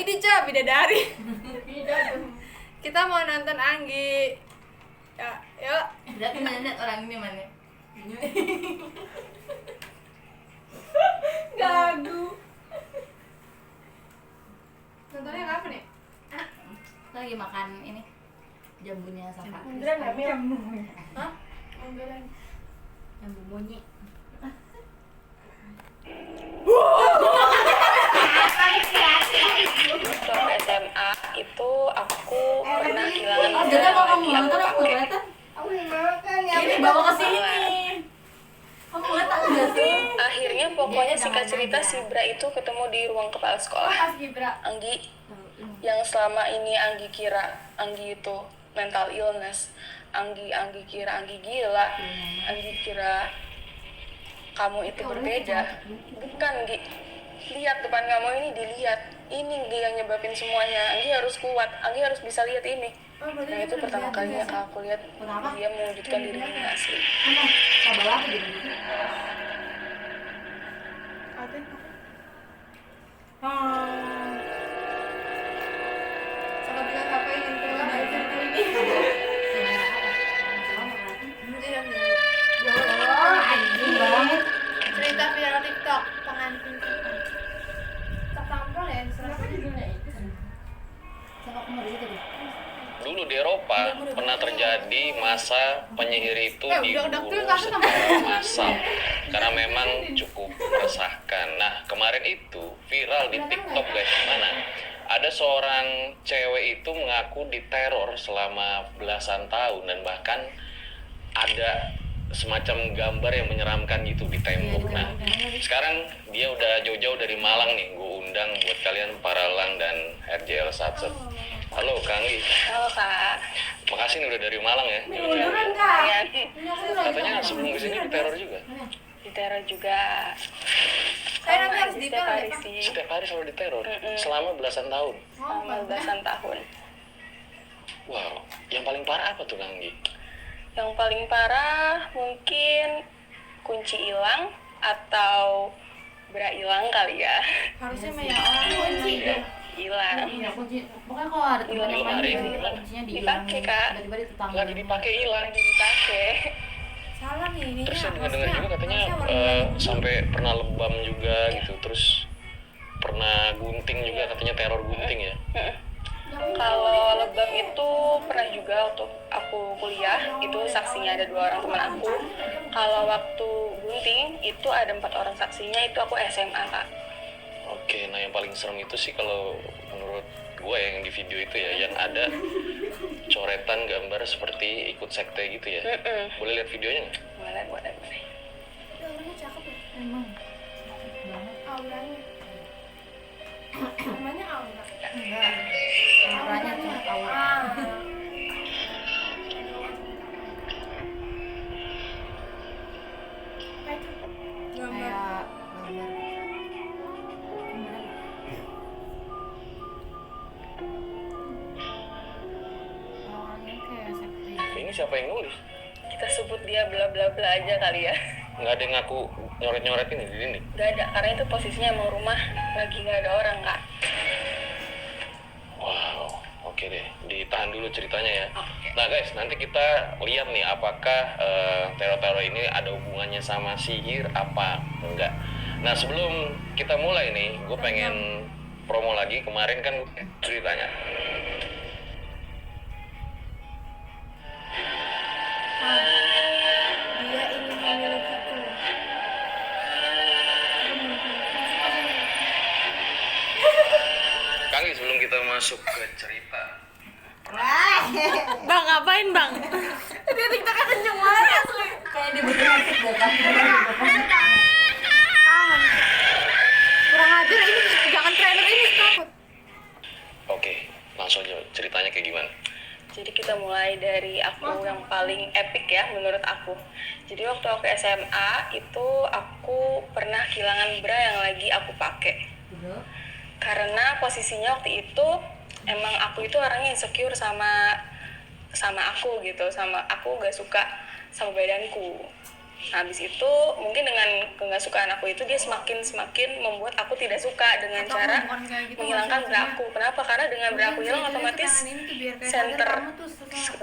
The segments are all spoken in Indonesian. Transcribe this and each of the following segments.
ini coba bidadari. Kita mau nonton Anggi. Ya, yuk. Berarti mana lihat orang ini mana? Gagu. Nontonnya kapan nih? Lagi makan ini jambunya Safa. Beneran nggak jambu? Hah? Beneran. Jambu monyet. Waktu SMA itu aku pernah kehilangan Jadi mau kamu lagi nonton aku pakai. kelihatan? Ini bawa ke sini. Kamu kelihatan enggak sih? Akhirnya pokoknya singkat cerita si Bra itu ketemu di ruang kepala sekolah. Anggi yang selama ini Anggi kira Anggi itu mental illness, Anggi kira Anggi gila, Anggi kira kamu itu berbeda. Bukan, Gi. Lihat depan kamu ini, dilihat. Ini dia yang nyebabin semuanya. Anggi harus kuat, Anggi harus bisa lihat ini. Nah itu pertama kalinya aku lihat dia mewujudkan dirinya yang asli. Mana? Kabel aku gitu. Sangat bilang apa yang keluar dari cerita ini? Anjing banget. Cerita viral TikTok pengantin setan. Tak tampol ya, Sama aku mau di situ deh. Dulu di Eropa pernah terjadi masa penyihir itu diburu udah, secara massal karena memang cukup meresahkan. Nah kemarin itu viral di TikTok guys, gimana? Ada seorang cewek itu mengaku diteror selama belasan tahun dan bahkan ada semacam gambar yang menyeramkan gitu di tembok. Nah sekarang dia udah jauh-jauh dari Malang nih, gue undang buat kalian para Lang dan RJL Satset. Halo Kang Anggi. Halo Kak. Makasih nih udah dari Malang ya. Beneran Kak. Katanya sebelum kesini diteror juga. Diteror juga. Saya nanti harus Setiap diteror hari ya, Pak? sih. Setiap hari selalu diteror selama belasan tahun. Selama belasan tahun. Wow, yang paling parah apa tuh Kang Anggi? Yang paling parah mungkin kunci hilang atau bra hilang kali ya. Harusnya banyak orang kunci. Hilang. Iya, kunci. Pokoknya kalau ada teman yang main kuncinya dihilangin. Dipakai, Kak. Tiba-tiba di tetangga. Lagi dipakai hilang. Lagi dipakai. Salah nih ini. Terus saya dengar juga katanya sampai pernah lebam juga gitu. Terus pernah gunting juga katanya, teror gunting ya. Kalau lebam itu pernah juga waktu aku kuliah, itu saksinya ada 2 orang teman aku. Kalau waktu gunting itu ada 4 orang saksinya, itu aku SMA Kak. Oke, nah yang paling serem itu sih kalau menurut gue yang di video itu ya, yang ada coretan gambar seperti ikut sekte gitu ya. Boleh lihat videonya nggak? Boleh. Orangnya cakep ya. Emang. Auranya. Namanya Aura. Enggak. Auranya tuh aura. Apa itu? Gambar. Kayak gambar. Orangnya kayak sekte. Ini siapa yang nulis? Kita sebut dia bla bla bla aja kali ya. Nggak ada yang ngaku nyoret-nyoret ini di dinding. Gak ada, karena itu posisinya emang rumah lagi gak ada orang Kak. Wow, oke deh, ditahan dulu ceritanya ya. Oke. Nah guys, nanti kita lihat nih apakah teror-teror ini ada hubungannya sama sihir apa enggak. Nah sebelum kita mulai nih, gue pengen promo lagi. Kemarin kan ceritanya Dia ingin memilikiku. Kang, sebelum kita masuk ke cerita, Bang, ngapain bang? Dia TikToknya kenceng banget asli. Kayak dia betul masuk deh kan. Kurang ajar ini, jangan trailer ini takut. oke, langsung aja ceritanya kayak gimana? Jadi kita mulai dari aku yang paling epic ya menurut aku. Jadi waktu aku SMA itu aku pernah kehilangan bra yang lagi aku pakai. Karena posisinya waktu itu emang aku itu orangnya insecure sama aku gitu, sama aku gak suka sama badanku. Nah, habis itu mungkin dengan nggak-sukaan aku itu dia semakin membuat aku tidak suka dengan cara menghilangkan bra aku. Kenapa? Karena dengan bra aku hilang otomatis center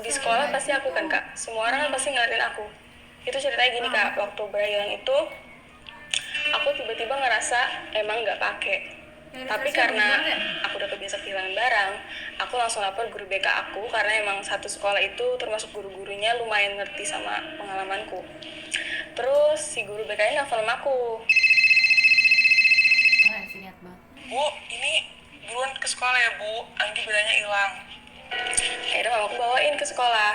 di sekolah pasti aku kan kak. Semua orang kan pasti ngeliatin aku. Itu ceritanya gini kak, waktu bra hilang itu aku tiba-tiba ngerasa emang nggak pakai. Tapi karena aku udah kebiasa kehilangan barang, aku langsung lapor guru BK aku karena emang satu sekolah itu termasuk guru-gurunya lumayan ngerti sama pengalamanku. Terus si guru BK ini nelfon aku. Bu, ini buruan ke sekolah ya bu, Anggi beranya hilang. Akhirnya mamaku bawain ke sekolah.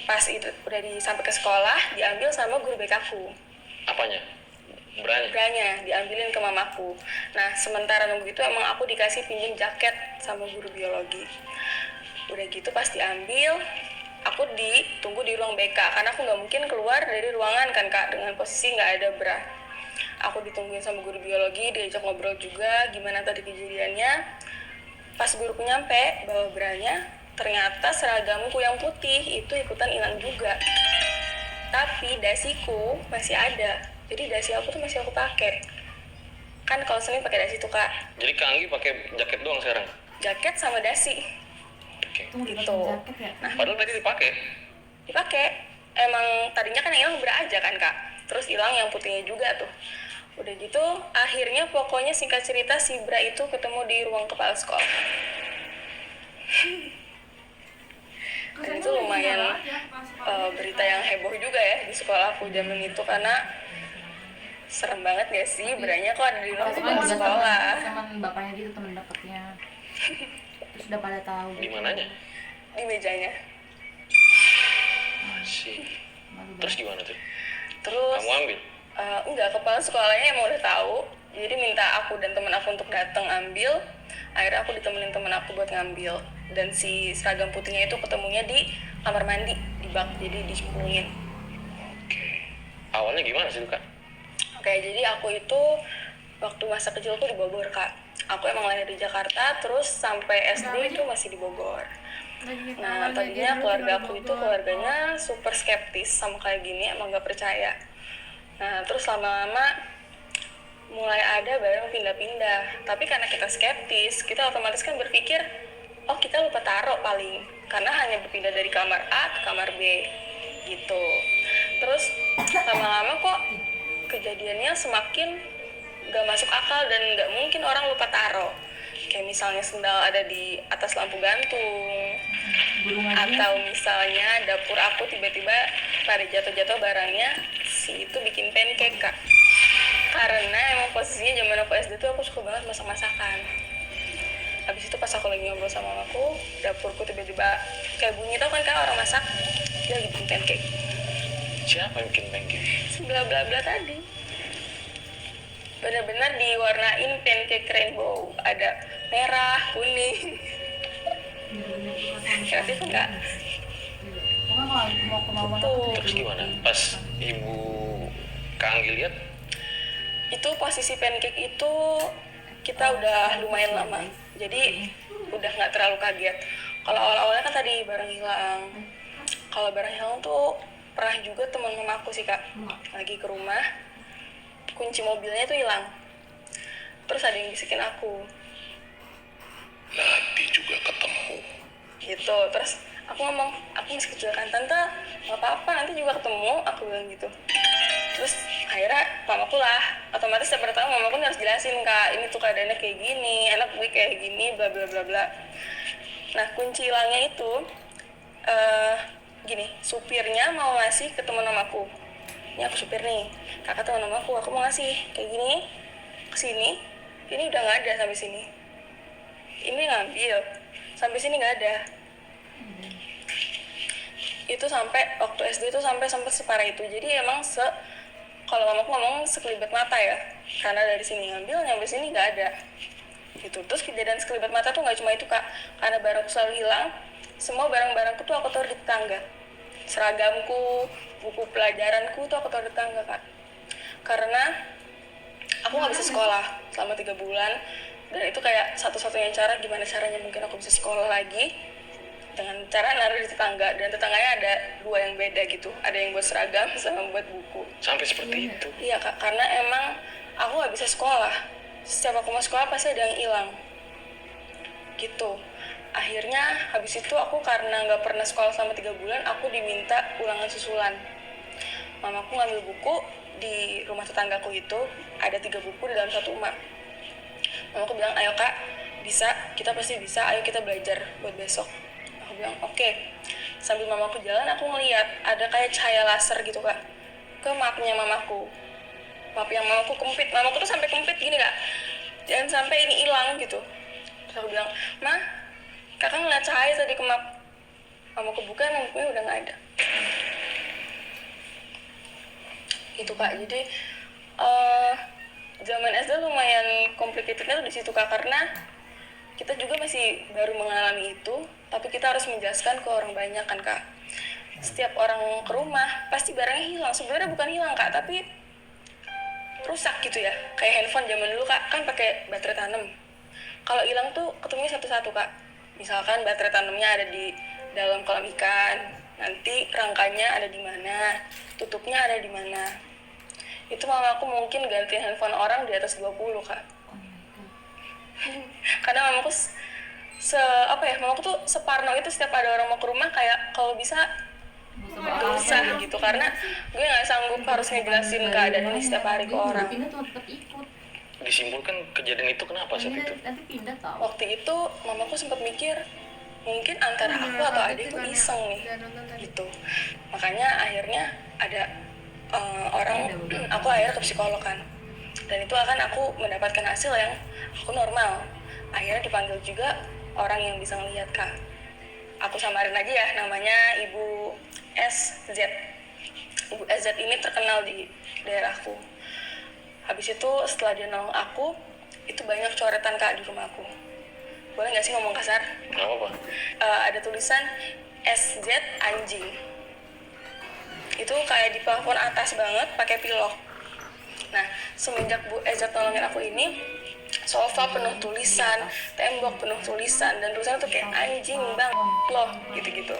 Pas itu udah sampai ke sekolah, diambil sama guru BK aku. Apanya? Beranya diambilin ke mamaku. Nah sementara nunggu itu emang aku dikasih pinjem jaket sama guru biologi. Udah gitu pas diambil, aku ditunggu di ruang BK karena aku nggak mungkin keluar dari ruangan kan kak dengan posisi nggak ada bra. Aku ditungguin sama guru biologi, diajak ngobrol juga gimana tadi kejadiannya. Pas guruku nyampe bawa branya, ternyata seragamku yang putih itu ikutan hilang juga. Tapi dasiku masih ada. Jadi dasi aku tuh masih aku pakai. Kan kalau Senin pakai dasi tuh kak. Jadi Kak Anggi pakai jaket doang sekarang? Jaket sama dasi. Oke. Gitu. Nah, padahal tadi dipakai. Emang tadinya kan yang hilang bra aja kan kak. Terus hilang yang putihnya juga tuh. Udah gitu akhirnya pokoknya singkat cerita si bra itu ketemu di ruang kepala sekolah. Dan itu lumayan berita yang heboh juga ya di sekolah aku zaman itu karena serem banget gak sih beranya kok ada di ruang kepala sekolah. Teman bapaknya gitu, teman bapaknya. Terus udah pada tahu. Di mananya? Di mejanya. Masih. Terus gimana tuh? Terus Kamu ambil? Enggak, kepala sekolahnya emang udah tahu. Jadi minta aku dan teman aku untuk datang ambil. Akhirnya aku ditemenin teman aku buat ngambil. Dan si seragam putihnya itu ketemunya di kamar mandi, di bak, jadi dicemplungin. Oke. Awalnya gimana sih Kak? Oke, jadi aku itu waktu masa kecilku di Bogor kak. Aku emang lahir di Jakarta, terus sampai SD itu masih di Bogor. Nah tadinya keluarga aku itu keluarganya super skeptis sama kayak gini, emang gak percaya. Nah terus lama-lama mulai ada barang pindah-pindah. Tapi karena kita skeptis, kita otomatis kan berpikir, oh kita lupa taruh paling, karena hanya berpindah dari kamar A ke kamar B gitu. Terus lama-lama kok kejadiannya semakin gak masuk akal dan gak mungkin orang lupa taruh. Kayak misalnya sendal ada di atas lampu gantung, atau misalnya dapur aku tiba-tiba pada jatuh-jatuh barangnya si itu bikin pancake kak. Karena emang posisinya zaman aku SD tuh aku suka banget masak-masakan. Habis itu pas aku lagi ngobrol sama mamaku, dapurku tiba-tiba kayak bunyi, tau kan kak orang masak, dia lagi bikin pancake. Siapa yang bikin pancake? Sebelah bla tadi. Benar-benar diwarnain pancake rainbow. Ada merah, kuning. Kreatif enggak? Mau kemauan Tuh. Terus gimana? Pas ibu Kak Anggi lihat? Itu posisi pancake itu kita udah lumayan lama. Jadi udah nggak terlalu kaget. Kalau awal-awalnya kan tadi barang hilang. Kalau barang hilang tuh pernah juga teman mamaku sih kak, lagi ke rumah, kunci mobilnya tuh hilang. Terus ada yang bisikin aku, Nanti juga ketemu. gitu. Terus aku ngomong, aku masih kecil kan tante, nggak apa-apa nanti juga ketemu, aku bilang gitu. Terus akhirnya mamaku lah, otomatis yang pertama mamaku harus jelasin kak, ini tuh keadaannya kayak gini, anak gue kayak gini, bla bla bla bla. Nah kunci hilangnya itu gini, supirnya mau ngasih ke teman mamaku. Ini aku supir nih, kakak teman mamaku, aku mau ngasih kayak gini ke sini. Ini udah nggak ada sampai sini. Ini ngambil sampai sini nggak ada. Itu sampai waktu SD itu sampai separah itu. Jadi emang kalau mamaku ngomong sekelibat mata ya, karena dari sini ngambil nyampe sini nggak ada. Gitu. Terus kejadian sekelibat mata tuh nggak cuma itu kak, karena barangku selalu hilang. Semua barang-barangku tuh aku taruh di tetangga. Seragamku, buku pelajaranku tuh aku taruh di tetangga kak. Karena aku nggak bisa sekolah selama 3 bulan, dan itu kayak satu-satunya cara gimana caranya mungkin aku bisa sekolah lagi. dengan cara naruh di tetangga, dan tetangganya ada 2 yang beda gitu, ada yang buat seragam sama buat buku. Sampai seperti itu. Iya Kak, karena emang aku nggak bisa sekolah. Setiap aku mau sekolah pasti ada yang hilang gitu. Akhirnya habis itu aku karena nggak pernah sekolah selama 3 bulan, aku diminta ulangan susulan. Mamaku ngambil buku di rumah tetanggaku itu, ada 3 buku di dalam satu emak. Mamaku bilang, ayo Kak, bisa, kita pasti bisa, ayo kita belajar buat besok. Aku bilang oke. Sambil mamaku jalan, aku ngeliat ada kayak cahaya laser gitu Kak, ke mapnya mamaku. Map yang mamaku kempit, mamaku tuh sampai kempit gini Kak, jangan sampai ini hilang gitu. Terus aku bilang, Ma, kakak ngeliat cahaya tadi ke map. Mamaku buka, mapnya udah nggak ada. Gitu Kak, jadi zaman SD lumayan complicatednya tuh di situ Kak, karena kita juga masih baru mengalami itu, tapi kita harus menjelaskan ke orang banyak kan Kak. Setiap orang ke rumah pasti barangnya hilang. Sebenarnya bukan hilang Kak, tapi rusak gitu ya. Kayak handphone zaman dulu Kak, kan pakai baterai tanam. Kalau hilang tuh ketemunya satu-satu Kak. Misalkan baterai tanamnya ada di dalam kolam ikan, nanti rangkanya ada di mana, tutupnya ada di mana. Itu mama aku mungkin gantiin handphone orang di atas 20 Kak. Karena mamaku mamaku tuh separno itu, setiap ada orang mau ke rumah kayak kalau bisa gak usah gitu, karena gue nggak sanggup harus ngejelasin keadaan ini setiap hari ke orang. Disimpulkan kejadian itu kenapa saat itu? Waktu itu mamaku sempat mikir mungkin antara aku atau adikku iseng nih gitu. Makanya akhirnya ada aku akhirnya ke psikolog kan, dan itu akan aku mendapatkan hasil yang aku normal. Akhirnya dipanggil juga orang yang bisa ngelihat Kak. Aku samarin aja ya, namanya Ibu SZ. Ibu SZ ini terkenal di daerahku. Habis itu setelah dia nolong aku, itu banyak coretan Kak di rumahku. Boleh nggak sih ngomong kasar? Nggak apa-apa. Ada tulisan SZ anjing. Itu kayak di plafon atas banget pakai pilok. Nah, semenjak Bu SZ nolongin aku ini, sofa penuh tulisan, tembok penuh tulisan, dan tulisannya tuh kayak anjing bang loh gitu-gitu.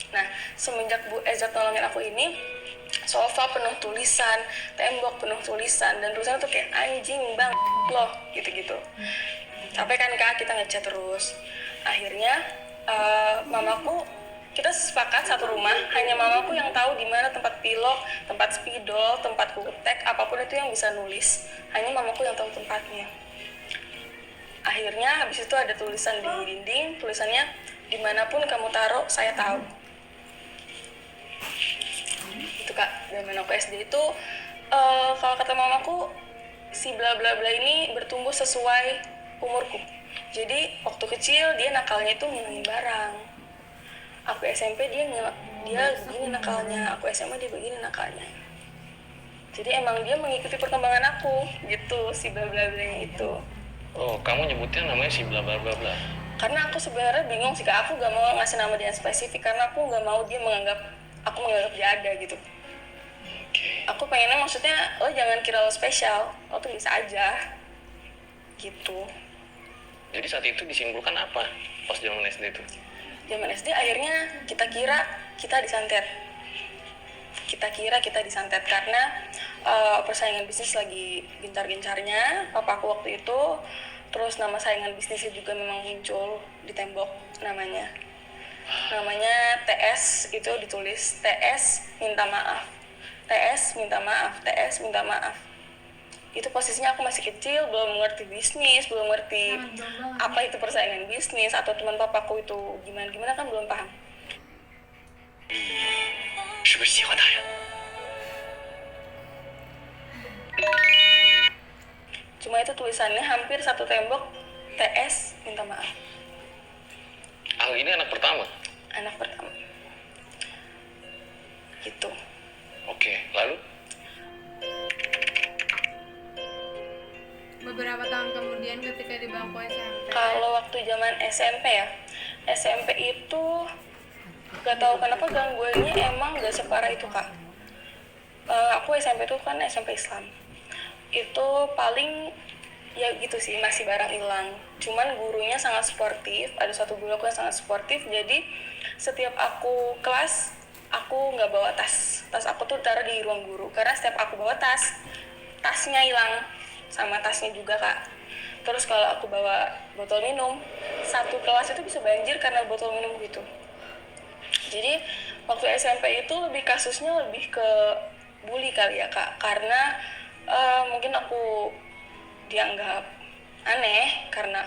Nah, semenjak Bu SZ nolongin aku ini, sofa penuh tulisan, tembok penuh tulisan, dan tulisannya tuh kayak anjing bang loh gitu-gitu. Sampai kan Kak, kita ngecat terus. Akhirnya mamaku, kita sepakat satu rumah, hanya mamaku yang tahu di mana tempat pilok, tempat spidol, tempat kutek, apapun itu yang bisa nulis. Hanya mamaku yang tahu tempatnya. Akhirnya habis itu ada tulisan di dinding, tulisannya dimanapun kamu taruh, saya tahu. Itu Kak, zaman aku SD itu kalau kata mamaku, si bla bla bla ini bertumbuh sesuai umurku. Jadi waktu kecil dia nakalnya itu ngilangin barang. Aku SMP dia begini nakalnya, aku SMA dia begini nakalnya. Jadi emang dia mengikuti perkembangan aku gitu, si bla bla blanya itu. Oh, kamu nyebutnya namanya si bla bla bla bla. Karena aku sebenarnya bingung sih Kak, aku gak mau ngasih nama dia spesifik karena aku gak mau dia menganggap dia ada gitu. Aku pengennya maksudnya lo jangan kira lo spesial, lo tuh bisa aja gitu. Jadi saat itu disimpulkan apa pas zaman SD itu? Zaman SD akhirnya kita kira kita disantet. Kita disantet karena persaingan bisnis lagi gencar-gencarnya. Papaku waktu itu, terus nama saingan bisnisnya juga memang muncul di tembok namanya TS, itu ditulis TS minta maaf, TS minta maaf, TS minta maaf. Itu posisinya aku masih kecil, belum mengerti bisnis, belum ngerti apa itu persaingan bisnis, atau teman papaku itu gimana kan belum paham. Cuma itu tulisannya hampir satu tembok, TS minta maaf. Ini anak pertama? Anak pertama. Gitu. Oke, lalu? Beberapa tahun kemudian ketika di bangku SMP. Kalau waktu zaman SMP ya, SMP itu gak tahu kenapa gangguannya emang gak separah itu Kak. Aku SMP itu kan SMP Islam. Itu paling ya gitu sih, masih barang hilang. Cuman gurunya sangat sportif, ada satu guru aku yang sangat sportif, jadi setiap aku kelas aku nggak bawa tas aku tuh taruh di ruang guru, karena setiap aku bawa tasnya hilang, sama tasnya juga kak. Terus kalau aku bawa botol minum, satu kelas itu bisa banjir karena botol minum gitu. Jadi waktu SMP itu kasusnya lebih ke bully kali ya kak, karena mungkin aku dianggap aneh, karena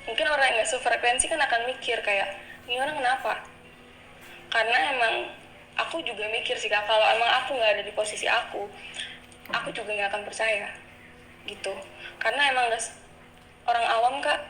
mungkin orang yang nggak sefrekuensi kan akan mikir kayak ini orang kenapa. Karena emang aku juga mikir sih kak, kalau emang aku nggak ada di posisi aku juga nggak akan percaya gitu. Karena emang orang awam kak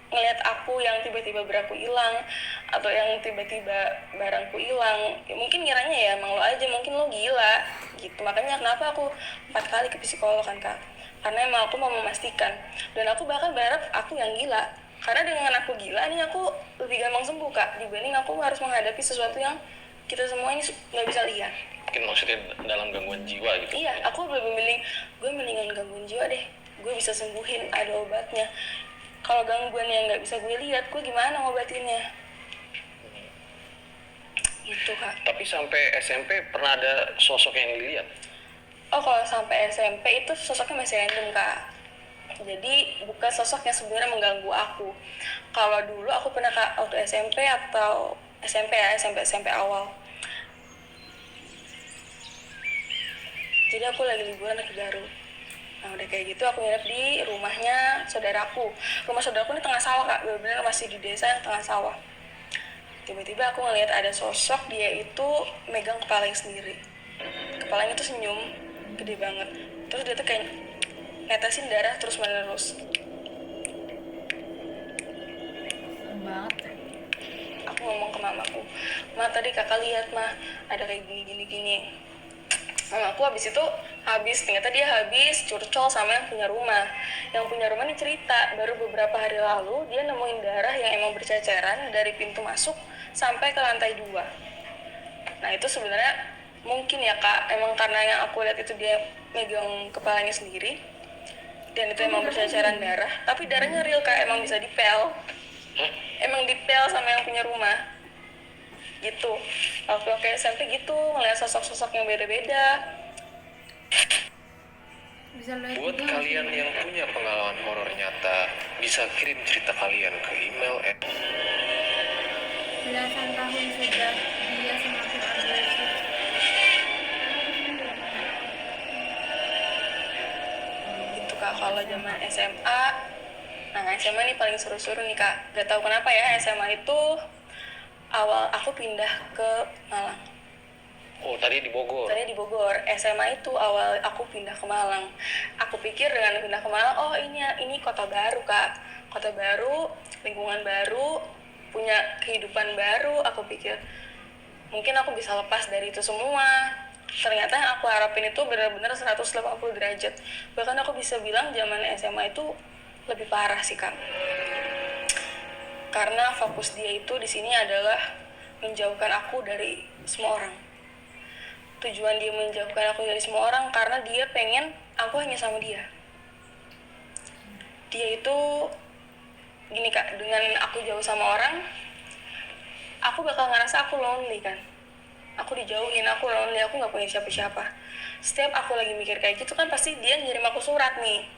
ngelihat aku yang tiba-tiba beraku hilang atau yang tiba-tiba barangku hilang, ya mungkin ngiranya ya emang lo aja, mungkin lo gila gitu. Makanya kenapa aku 4 kali ke psikolog kan kak, karena emang aku mau memastikan. Dan aku bahkan berharap aku yang gila, karena dengan aku gila nih aku lebih gampang sembuh kak, dibanding aku harus menghadapi sesuatu yang kita semua ini nggak bisa lihat. Mungkin maksudnya dalam gangguan jiwa gitu. Iya, aku lebih memilih gue mendingan gangguan jiwa deh, gue bisa sembuhin, ada obatnya. Kalau gangguan yang nggak bisa gue lihat, gue gimana ngobatinnya? Gitu kak. Tapi sampai SMP pernah ada sosok yang dilihat? Oh, kalau sampai SMP itu sosoknya masih random kak. Jadi bukan sosok yang sebenarnya mengganggu aku. Kalau dulu aku pernah kak, waktu SMP atau SMP awal. Jadi aku lagi liburan ke Garut. Nah udah kayak gitu aku nginep di rumahnya saudaraku. Rumah saudaraku ini tengah sawah kak, benar-benar masih di desa yang tengah sawah. Tiba-tiba aku ngeliat ada sosok, dia itu megang kepalanya sendiri. Kepalanya tuh senyum, gede banget. Terus dia tuh kayak netesin darah terus menerus. Banget. Aku ngomong ke mamaku, "Ma, tadi kakak lihat mah ada kayak gini. Mamaku ternyata dia habis curcol sama yang punya rumah. Yang punya rumah ini cerita, baru beberapa hari lalu dia nemuin darah yang emang berceceran dari pintu masuk sampai ke lantai 2. Nah itu sebenarnya mungkin ya kak, emang karena yang aku lihat itu dia megang kepalanya sendiri, dan itu emang berceceran darah, tapi darahnya real kak, emang bisa dipel. Emang dipel sama yang punya rumah gitu. Waktu SMP gitu ngeliat sosok-sosok yang beda-beda. Buat kalian yang punya pengalaman horor nyata, bisa kirim cerita kalian ke email Belasan tahun sudah dia semakin agresif. Gitu kak, kalau zaman SMA. Nah SMA nih paling seru-seru nih kak. Gak tahu kenapa ya, SMA itu awal aku pindah ke Malang. Oh, tadi di Bogor. Tadi di Bogor. SMA itu awal aku pindah ke Malang. Aku pikir dengan pindah ke Malang, oh ini kota baru kak. Kota baru, lingkungan baru, punya kehidupan baru. Aku pikir mungkin aku bisa lepas dari itu semua. Ternyata yang aku harapin itu benar-benar 180 derajat. Bahkan aku bisa bilang zaman SMA itu lebih parah sih kak. Karena fokus dia itu di sini adalah menjauhkan aku dari semua orang. Tujuan dia menjauhkan aku dari semua orang karena dia pengen aku hanya sama dia. Dia itu gini kak, dengan aku jauh sama orang, aku bakal ngerasa aku lonely kan. Aku dijauhin, aku lonely, aku gak punya siapa-siapa. Setiap aku lagi mikir kayak gitu kan pasti dia ngirim aku surat nih.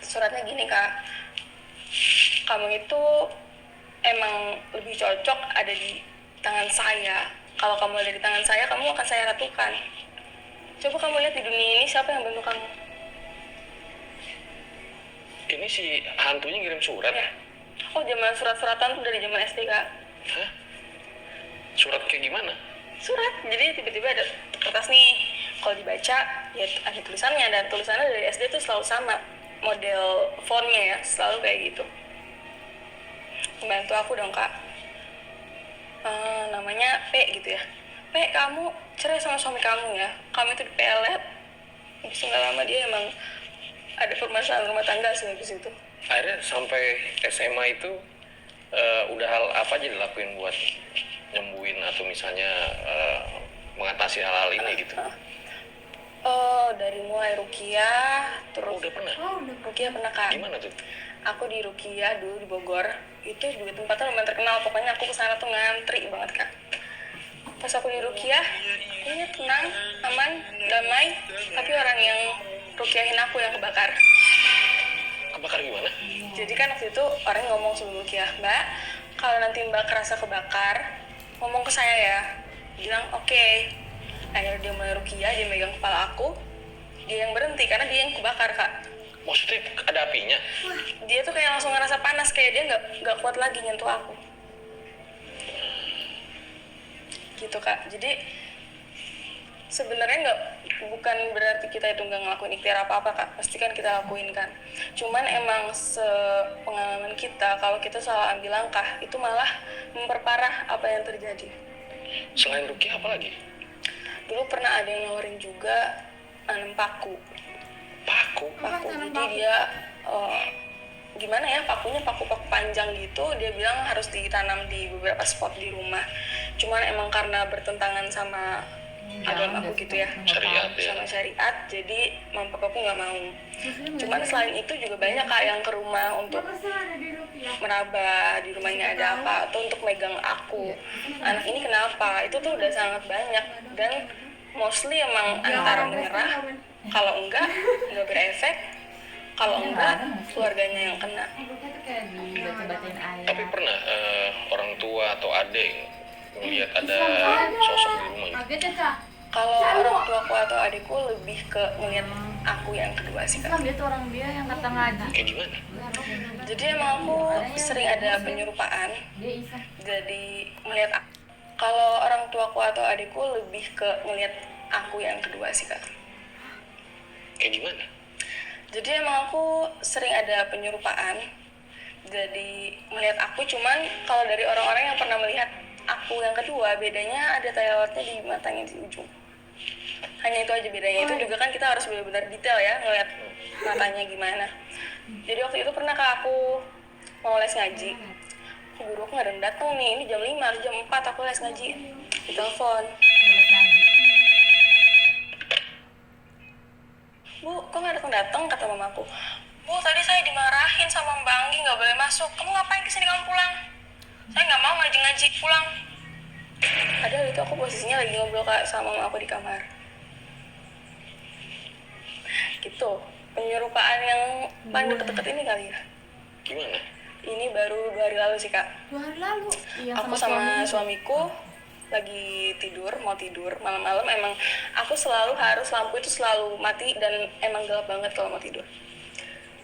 Suratnya gini kak, kamu itu emang lebih cocok ada di tangan saya. Kalau kamu ada di tangan saya, kamu akan saya ratukan. Coba kamu lihat di dunia ini siapa yang bantu kamu. Ini si hantunya ngirim surat? Ya. Oh, zaman surat-suratan tuh dari zaman SD kak. Hah? Surat kayak gimana? Surat, jadi tiba-tiba ada kertas nih. Kalau dibaca, ya ada tulisannya. Dan tulisannya dari SD tuh selalu sama. Model fontnya ya, selalu kayak gitu. Bantu aku dong kak. Namanya P gitu ya. P, kamu cerai sama suami kamu ya. Kamu itu dipelet. Habis nggak lama dia emang ada permasalahan rumah tangga sih habis itu. Akhirnya sampai SMA itu udah hal apa aja dilakuin buat nyembuhin atau misalnya mengatasi hal-hal ini gitu? Dari mulai ruqyah, terus Udah pernah? ruqyah pernah Kak. Gimana tuh? Aku di ruqyah dulu di Bogor. Itu juga tempatnya lumayan terkenal. Pokoknya aku kesana tuh ngantri banget Kak. Pas aku di ruqyah, ini tenang, aman, damai. Tapi orang yang ruqyahin aku yang kebakar. Kebakar gimana? Jadi kan waktu itu orang ngomong sebelum ruqyah, Mbak, kalau nanti Mbak kerasa kebakar, ngomong ke saya ya. Bilang oke. Akhirnya dia mulai ruqyah, dia megang kepala aku. Dia yang berhenti karena dia yang kebakar Kak. Maksudnya ada apinya? Dia tuh kayak langsung ngerasa panas, kayak dia nggak kuat lagi nyentuh aku. Gitu Kak. Jadi sebenarnya bukan berarti kita itu nggak ngelakuin ikhtiar apa-apa Kak. Pasti kan kita lakuin kan. Cuman emang sepengalaman kita, kalau kita salah ambil langkah, itu malah memperparah apa yang terjadi. Selain ruqyah apa lagi? Dulu pernah ada yang nawarin juga nanam paku. Paku? Jadi dia gimana ya, pakunya paku-paku panjang gitu. Dia bilang harus ditanam di beberapa spot di rumah. Cuman emang karena bertentangan sama agama aku gitu ya, Syariat ya. sama syariat, jadi mama papaku nggak mau. Cuman selain itu juga banyak Kak yang ke rumah untuk meraba di rumahnya ada apa, atau untuk megang aku, anak ini kenapa, itu tuh udah sangat banyak. Dan mostly emang antara menyerah, kalau enggak berefek, kalau enggak keluarganya yang kena. Tapi pernah orang tua atau adik melihat ada sosok di rumah? Kalau orang tuaku atau adikku lebih ke ngeliat aku yang kedua sih Kak. Dia tuh orang dia yang kata ngaji. Kayak gimana? Jadi emang aku sering ada penyerupaan. Jadi ngeliat aku. Kalau orang tuaku atau adikku lebih ke ngeliat aku yang kedua sih Kak. Kayak gimana? Jadi emang aku sering ada penyerupaan. Jadi melihat aku, cuman kalau dari orang-orang yang pernah melihat aku yang kedua, bedanya ada tayalotnya di matanya di ujung. Hanya itu aja bedanya. Itu juga kan kita harus benar-benar detail ya ngeliat matanya gimana. Jadi waktu itu pernah Kak aku mau les ngaji. Guru aku nggak datang nih, ini jam 5, jam 4 aku les ngaji. Ditelepon. Bu, kok nggak datang kata mamaku. Bu, tadi saya dimarahin sama Mbak Anggi, nggak boleh masuk. Kamu ngapain kesini, kamu pulang? Saya nggak mau ngaji-ngaji, pulang. Padahal itu aku posisinya lagi ngobrol sama mama aku di kamar. Gitu, penyerupaan yang paling deket-deket ini kali ya. Gimana? Ini baru 2 hari lalu sih Kak. 2 hari lalu. Iya, Aku sama suamiku lagi tidur, mau tidur malam-malam. Emang aku selalu harus lampu itu selalu mati dan emang gelap banget kalau mau tidur.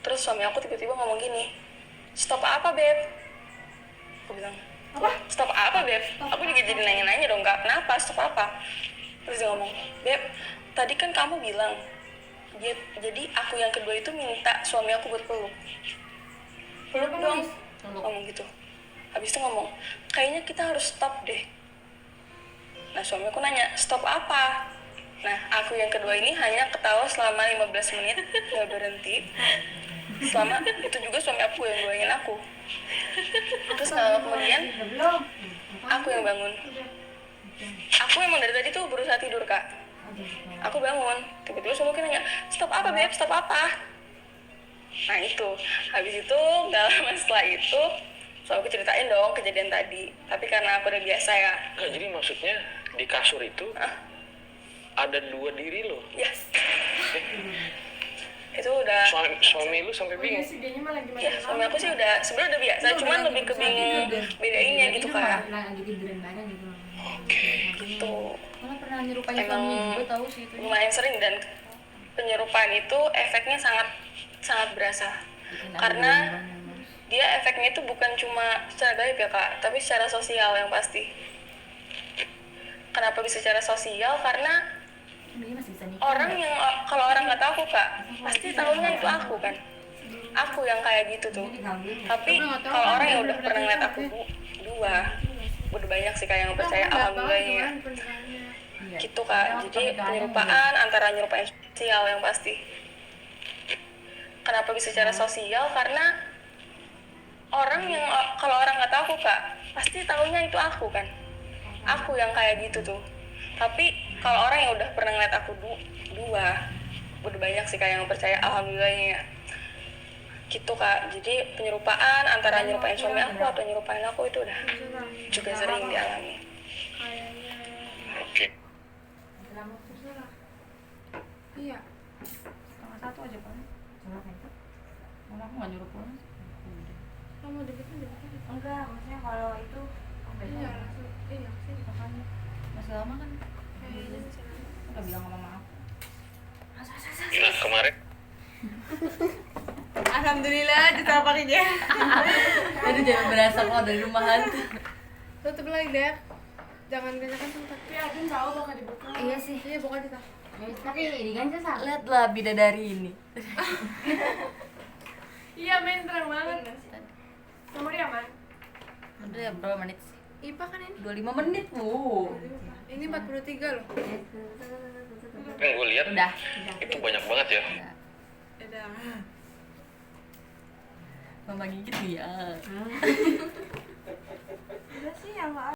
Terus suami aku tiba-tiba ngomong gini, stop apa Beb? Aku bilang, apa? Stop apa Beb? Aku juga jadi nanya-nanya dong Kak, kenapa stop apa? Terus dia ngomong, Beb, tadi kan kamu bilang jadi aku yang kedua itu minta suami aku buat peluk dong, ngomong gitu. Habis itu ngomong, kayaknya kita harus stop deh. Nah suami aku nanya, stop apa? Nah aku yang kedua ini hanya ketawa selama 15 menit, gak berhenti. Selama itu juga suami aku yang doain aku. Terus kemudian aku yang bangun. Aku emang dari tadi tuh berusaha tidur Kak. Aku bangun, tiba-tiba suami aku nanya, stop apa Beb, stop apa? Nah itu, habis itu gak lama setelah itu so aku ceritain dong kejadian tadi. Tapi karena aku udah biasa ya. Nggak, jadi maksudnya di kasur itu ada 2 diri lo? Yes. Itu udah Suami lu sampai bingung? ya, suami aku sih udah sebenarnya udah biasa, cuman lebih kebingung bedainnya gitu Kak. Lagi tiduran bareng gitu. Oke. Gitu. Malah pernah nyerupain Emang suaminya juga tahu sih itu. lumayan sering, dan penyerupaan itu efeknya sangat berasa. Karena dia efeknya itu bukan cuma secara gaib ya Kak, tapi secara sosial yang pasti. Kenapa bisa secara sosial? Karena orang yang kalau orang nggak tahu Kak, pasti tahunya itu aku kan. Aku yang kayak gitu tuh. Tapi kalau orang yang udah pernah ngeliat aku dua, udah banyak sih Kak yang percaya, alhamdulillahnya. Gitu Kak. Jadi penyerupaan antara nyerupain sosial yang pasti. Kenapa bisa secara sosial? Karena orang yang kalau orang nggak tahu Kak, pasti tahunya itu aku kan. Aku yang kayak gitu tuh. Tapi kalau orang yang udah pernah ngeliat aku 2 udah banyak sih Kak yang percaya, alhamdulillahnya gitu Kak. Jadi penyerupaan antara nyerupain suami aku atau nyerupain aku itu udah juga sering dialami. Oke. Iya. Sama satu aja kan. Kalau aku nggak nyuruh pulang. Kamu deketin. Enggak, maksudnya kalau itu Iya, langsung. Iya, sini. makanya masih lama kan. Kayaknya masih lama. Udah bilang sama mama aku. Nah, kemarin Alhamdulillah kita pakai dia. Aduh, jangan berasa keluar dari rumah hantu. Tutup lagi deh. Jangan kencang tempat. Tapi Adin tahu bakal dibuka. Iya sih. Iya, bukan kita. Tapi ini kan sesat. Lihatlah bidadari ini. Iya, main terang banget. Nomornya aman. Udah ya berapa menit sih? IPA kan ini? 25 menit, Bu. Ini 43 loh. yang gue lihat Udah. itu banyak banget ya. Udah. Mama gigit nih ya. Udah sih yang